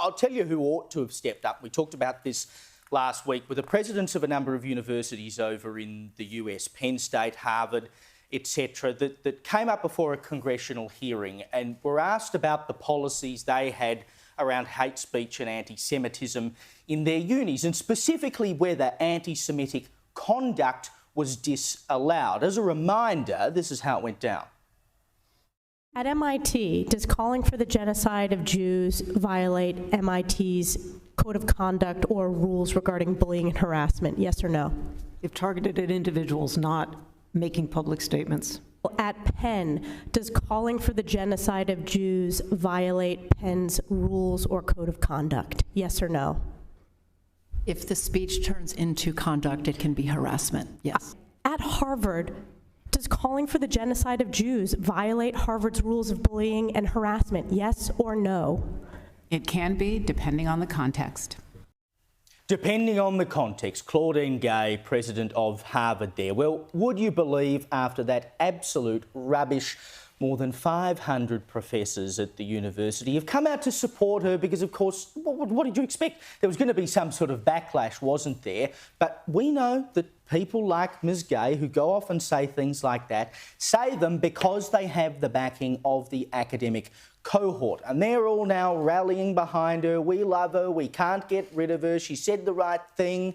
I'll tell you who ought to have stepped up. We talked about this last week with the presidents of a number of universities over in the US, Penn State, Harvard, etc., that came up before a congressional hearing and were asked about the policies they had around hate speech and anti-Semitism in their unis, and specifically whether anti-Semitic conduct was disallowed. As a reminder, this is how it went down. At MIT, does calling for the genocide of Jews violate MIT's code of conduct or rules regarding bullying and harassment? Yes or no? If targeted at individuals, not making public statements. At Penn, does calling for the genocide of Jews violate Penn's rules or code of conduct? Yes or no? If the speech turns into conduct, it can be harassment, yes. At Harvard, does calling for the genocide of Jews violate Harvard's rules of bullying and harassment? Yes or no? It can be, depending on the context. Depending on the context, Claudine Gay, president of Harvard there. Well, would you believe after that absolute rubbish, more than 500 professors at the university have come out to support her because, of course, what did you expect? There was going to be some sort of backlash, wasn't there? But we know that people like Ms Gay, who go off and say things like that, say them because they have the backing of the academic cohort. And they're all now rallying behind her. We love her. We can't get rid of her. She said the right thing.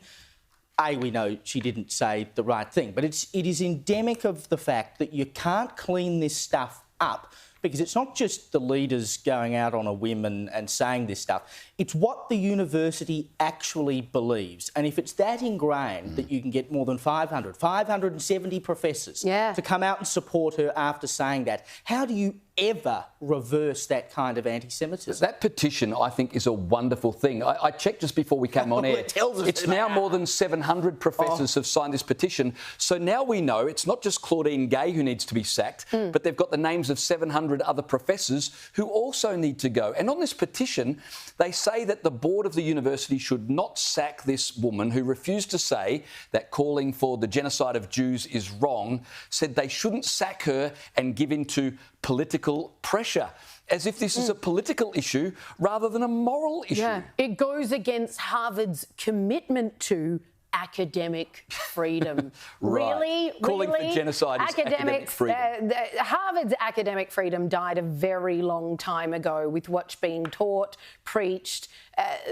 We know she didn't say the right thing, but it is endemic of the fact that you can't clean this stuff up, because it's not just the leaders going out on a whim and saying this stuff. It's what the university actually believes. And if it's that ingrained that you can get more than 570 professors to come out and support her after saying that, how do you ever reverse that kind of anti-Semitism? That petition, I think, is a wonderful thing. I checked just before we came on air. It tells us it's now more than 700 professors have signed this petition. So now we know it's not just Claudine Gay who needs to be sacked, but they've got the names of 700 other professors who also need to go. And on this petition, they say that the board of the university should not sack this woman who refused to say that calling for the genocide of Jews is wrong, said they shouldn't sack her and give in to political pressure, as if this is a political issue rather than a moral issue. Yeah, it goes against Harvard's commitment to academic freedom. Right. Calling for genocide is academic freedom. Harvard's academic freedom died a very long time ago with what's being taught, preached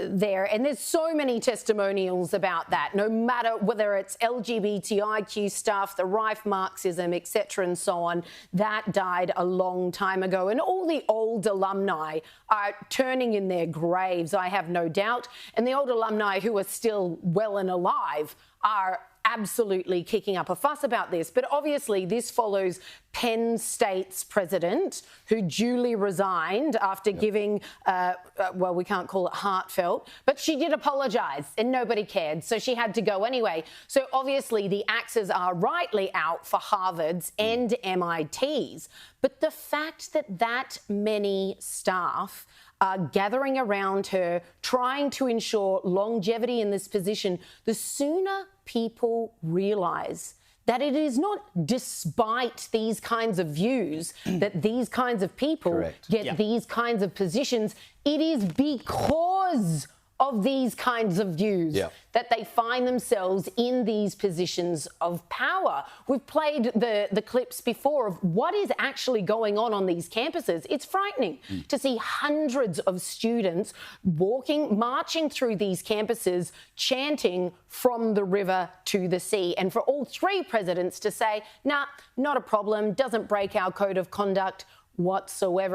there. And there's so many testimonials about that, no matter whether it's LGBTIQ stuff, the Reich Marxism, etc. and so on. That died a long time ago. And all the old alumni are turning in their graves, I have no doubt. And the old alumni who are still well and alive are absolutely kicking up a fuss about this. But obviously this follows Penn State's president, who duly resigned after giving, well, we can't call it heartfelt, but she did apologise and nobody cared, so she had to go anyway. So obviously the axes are rightly out for Harvard's and MIT's. But the fact that that many staff are gathering around her, trying to ensure longevity in this position, the sooner people realise that it is not despite these kinds of views that these kinds of people get these kinds of positions. It is because of these kinds of views that they find themselves in these positions of power. We've played the clips before of what is actually going on these campuses. It's frightening to see hundreds of students marching through these campuses, chanting from the river to the sea. And for all three presidents to say, nah, not a problem, doesn't break our code of conduct whatsoever.